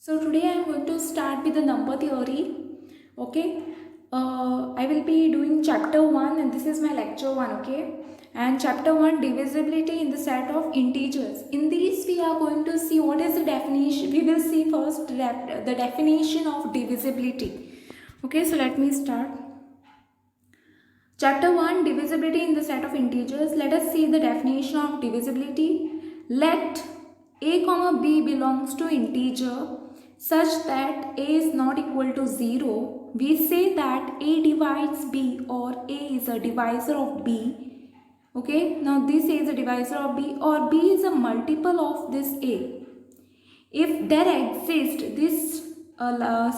So today I am going to start with the number theory. Okay, I will be doing chapter 1 and this is my lecture 1. Okay, and chapter 1, divisibility in the set of integers. In these we are going to see what is the definition. We will see first the definition of divisibility. Okay, so let me start. Chapter 1, divisibility in the set of integers. Let us see the definition of divisibility. Let a comma b belongs to integer such that a is not equal to 0. We say that a divides b or a is a divisor of b. Okay, now this a is a divisor of b or b is a multiple of this a. If there exists, this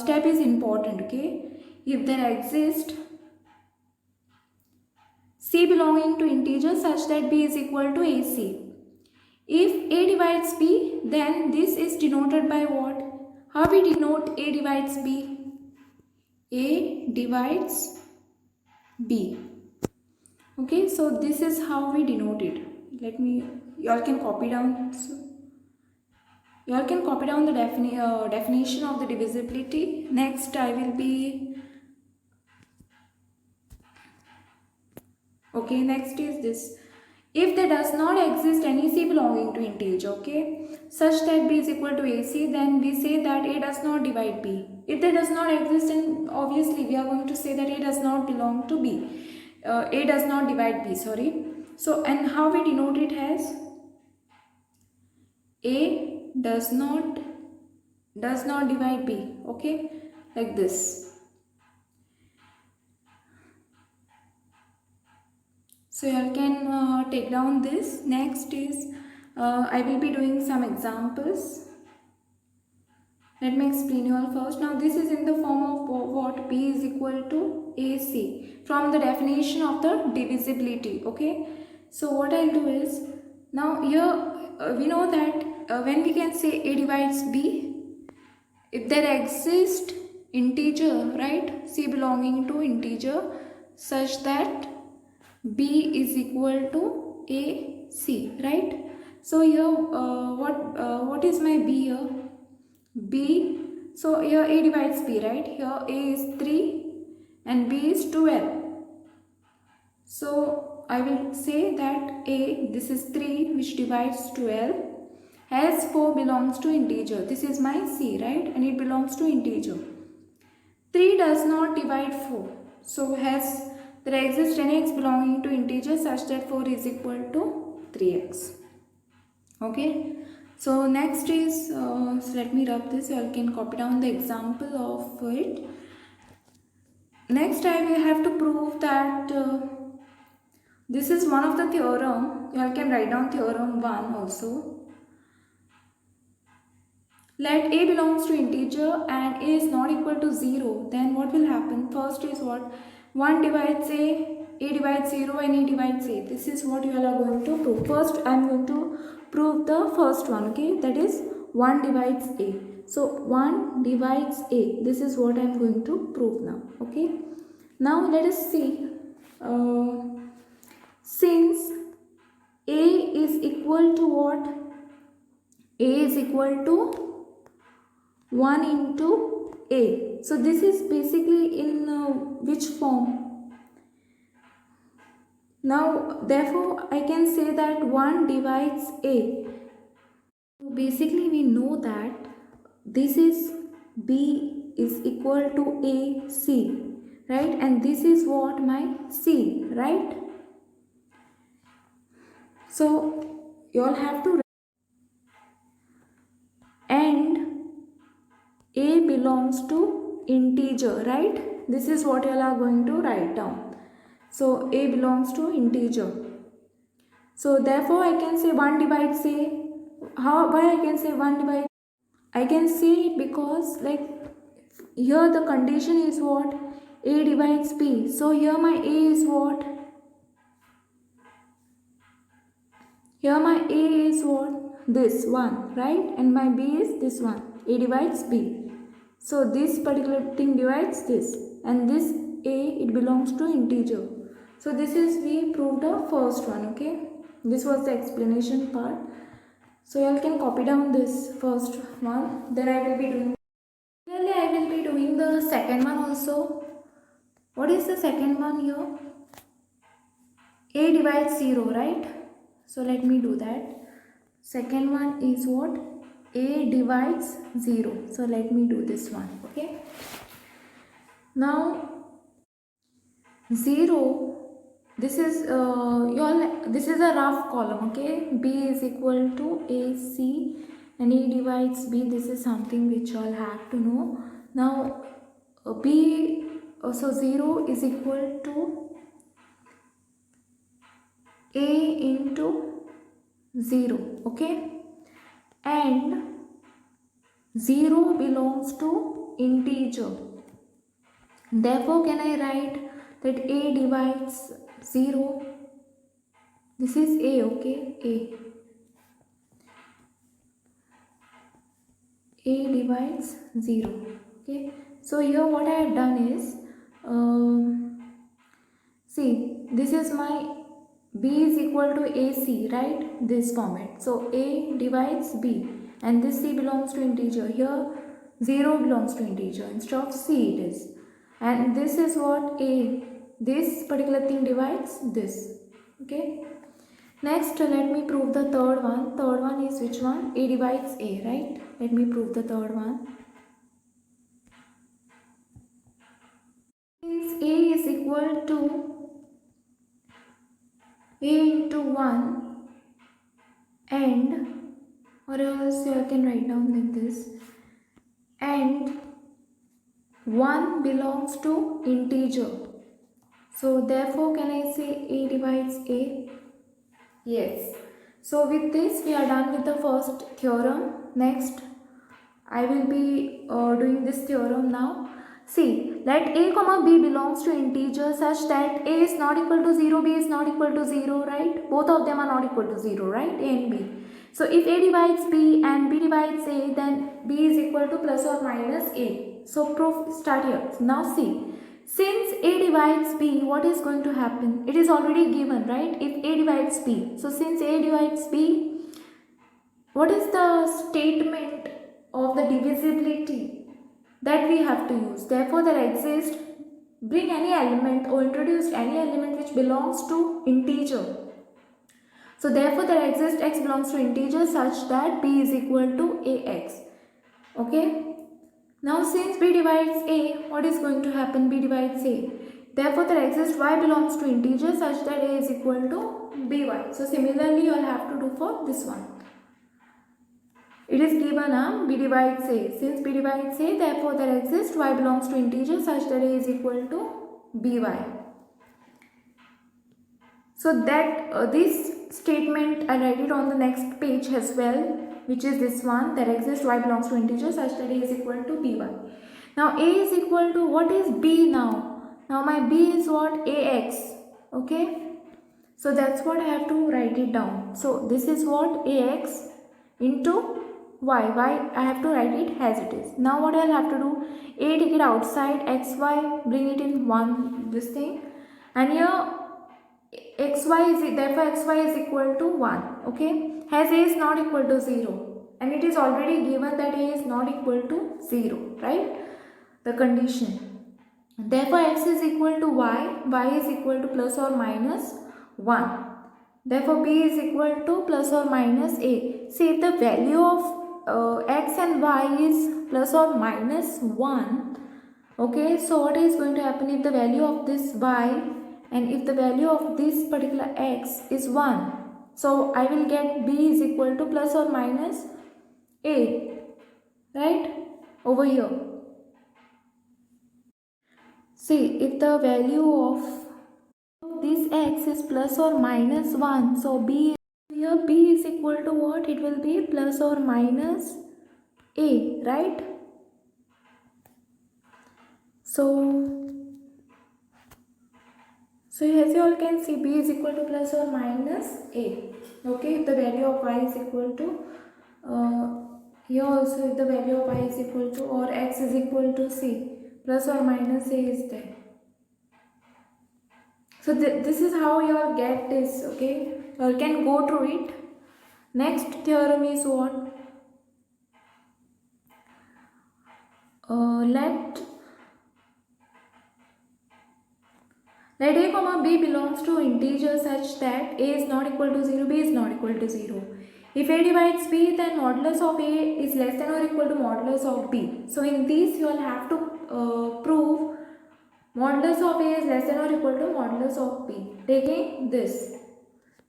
step is important. Okay, if there exists c belonging to integer such that b is equal to ac. If a divides b, then this is denoted by what? How we denote a divides b? A divides b. Okay, so this is how we denote it. You all can copy down. You all can copy down the definition of the divisibility. Next, I will be. Okay, next is this. If there does not exist any c belonging to integer, okay, such that b is equal to ac, then we say that a does not divide b. If there does not exist, then obviously we are going to say that a does not belong to b. A does not divide b, sorry. So, and how we denote it as a does not divide b, okay, like this. So you can take down this. Next is I will be doing some examples. Let me explain you all first. Now this is in the form of what? B is equal to AC from the definition of the divisibility. Okay. So what I'll do is, now here we know that when we can say A divides B, if there exists integer, right, C belonging to integer such that b is equal to ac, right? So here what is my b here? B, so here a divides b, right? Here a is 3 and b is 12. So I will say that a, this is 3 which divides 12, as 4 belongs to integer. This is my c, right? And it belongs to integer. 3 does not divide 4. So has there exists any x belonging to integer such that 4 is equal to 3x. Okay. So next is, so let me rub this. You all can copy down the example of it. Next I will have to prove that this is one of the theorem. You all can write down theorem 1 also. Let a belongs to integer and a is not equal to 0. Then what will happen? First is what? 1 divides a divides 0 and a divides a. This is what you all are going to prove. First I am going to prove the first one, okay, that is 1 divides a. So 1 divides a. This is what I am going to prove now, okay. Now let us see, since a is equal to what? A is equal to 1 into a. So this is basically in which form? Now therefore I can say that 1 divides a. So basically we know that this is b is equal to a c, right? And this is what? My c, right? So you all have to, and a belongs to integer, right? This is what you all are going to write down. So a belongs to integer. So therefore I can say 1 divides a. Why I can say 1 divides? I can say it because like here the condition is what? A divides b. So here my a is what? Here my a is what? This one, right? And my b is this one. A divides b. So this particular thing divides this, and this a, it belongs to integer. So this is, we proved the first one, okay. This was the explanation part. So you all can copy down this first one. Then I will be doing the second one also. What is the second one here? A divides 0, right? So let me do that. Second one is what? A divides 0. So let me do this one. Okay. Now 0, this is this is a rough column. Okay, B is equal to AC and A divides B. This is something which you all have to know. Now so 0 is equal to A into 0. Okay, and 0 belongs to integer. Therefore, can I write that A divides 0? This is A, okay? A divides 0, okay? So here what I have done is, see, this is my B is equal to AC, right? This format. So A divides B and this C belongs to integer. Here 0 belongs to integer. Instead of C it is. And this is what A, this particular thing divides this, okay? Next, let me prove the third one. Third one is which one? A divides A, right? Let me prove the third one. Since A is equal to A into 1 and, or else you can write down like this, and 1 belongs to integer. So therefore can I say A divides A? Yes. So with this we are done with the first theorem. Next I will be doing this theorem now. See, let A comma B belongs to integer such that A is not equal to 0, B is not equal to 0, right? Both of them are not equal to 0, right? A and B. So if A divides B and B divides A, then B is equal to plus or minus A. So proof start here. Now see, since A divides B, what is going to happen? It is already given, right? If A divides B. So since A divides B, what is the statement of the divisibility that we have to use? Therefore, there exists, bring any element or introduce any element which belongs to integer. So therefore, there exists x belongs to integer such that b is equal to ax. Okay. Now since b divides a, what is going to happen? B divides a. Therefore, there exists y belongs to integer such that a is equal to by. So similarly, you will have to do for this one. It is given b divides a. Since b divides a, therefore there exists y belongs to integer such that a is equal to by. So that this statement I write it on the next page as well, which is this one. There exists y belongs to integer such that a is equal to by. Now a is equal to, what is b now? Now my b is what? Ax. Okay. So that's what I have to write it down. So this is what? Ax into y. I have to write it as it is. Now what I'll have to do? A take it outside, xy, bring it in one, this thing. And here xy is equal to 1. Okay. As a is not equal to 0. And it is already given that a is not equal to 0. Right? The condition. Therefore x is equal to y is equal to plus or minus 1. Therefore b is equal to plus or minus a. See, if the value of x and y is plus or minus 1, okay, so what is going to happen if the value of this y and if the value of this particular x is 1? So I will get b is equal to plus or minus a, right, over here. See, if the value of this x is plus or minus 1, so b, here b is equal to what? It will be plus or minus a, right? So as you all can see, b is equal to plus or minus a. Okay, if the value of y is equal to, here also if the value of y is equal to, or x is equal to c, plus or minus a is there. So this is how you all get this, okay. You all can go through it. Next theorem is what? Let Let a comma b belongs to integer such that a is not equal to 0, b is not equal to 0. If a divides b, then modulus of a is less than or equal to modulus of b. So in these you will have to prove modulus of a is less than or equal to modulus of b, taking this.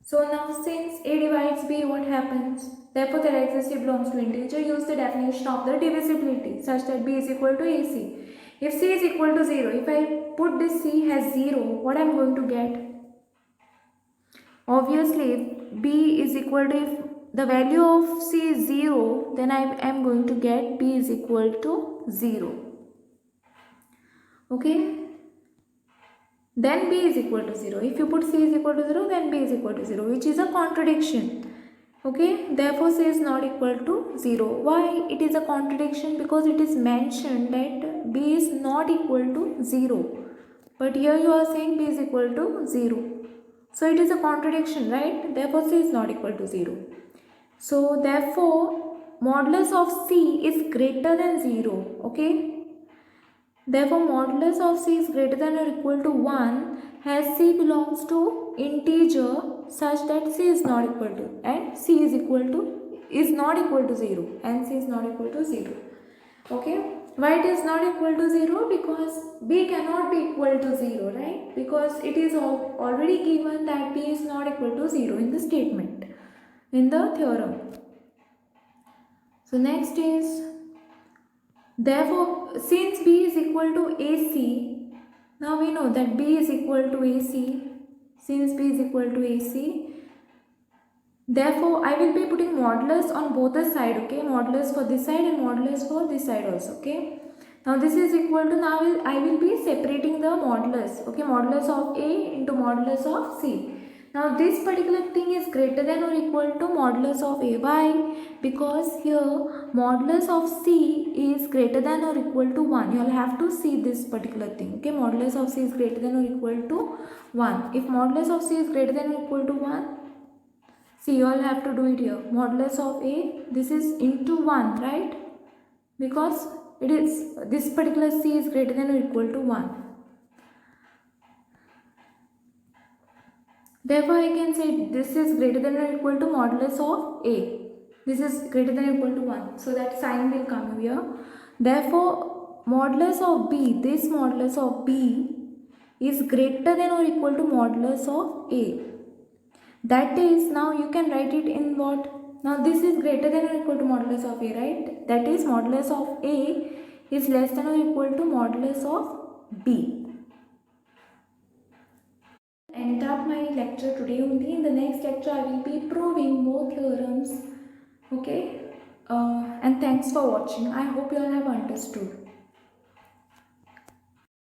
So now since a divides b, what happens? Therefore the exists a belongs to integer. Use the definition of the divisibility such that b is equal to ac. If c is equal to 0, if I put this c as 0, what I am going to get? Obviously, if b is equal to, if the value of c is 0, then I am going to get b is equal to 0. Okay? Then b is equal to 0. If you put c is equal to 0, then b is equal to 0, which is a contradiction. Okay, therefore c is not equal to 0. Why it is a contradiction? Because it is mentioned that b is not equal to 0. But here you are saying b is equal to 0. So it is a contradiction, right? Therefore c is not equal to 0. So therefore modulus of c is greater than 0. Okay. Therefore modulus of c is greater than or equal to 1 as c belongs to integer such that c is not equal to, and c is not equal to 0, and c is not equal to 0. Okay, why it is not equal to 0? Because b cannot be equal to 0, right? Because it is already given that b is not equal to 0 in the statement, in the theorem. So next is, therefore since b is equal to ac, now we know that b is equal to ac. Since b is equal to ac, therefore I will be putting modulus on both the side. Okay, modulus for this side and modulus for this side also. Okay, now this is equal to, now I will be separating the modulus. Okay, modulus of a into modulus of c. Now this particular thing is greater than or equal to modulus of a. Why? Because here modulus of c is greater than or equal to 1. You will have to see this particular thing. Okay, modulus of c is greater than or equal to 1. If modulus of c is greater than or equal to 1, see, you all have to do it here. Modulus of a, this is into 1, right? Because it is, this particular c is greater than or equal to 1. Therefore, I can say this is greater than or equal to modulus of a. This is greater than or equal to 1. So that sign will come here. Therefore, modulus of b, this modulus of b is greater than or equal to modulus of a. That is, now you can write it in what? Now this is greater than or equal to modulus of a, right? That is, modulus of a is less than or equal to modulus of b. End up my lecture today only. In the next lecture I will be proving more theorems. Okay, and thanks for watching. I hope you all have understood.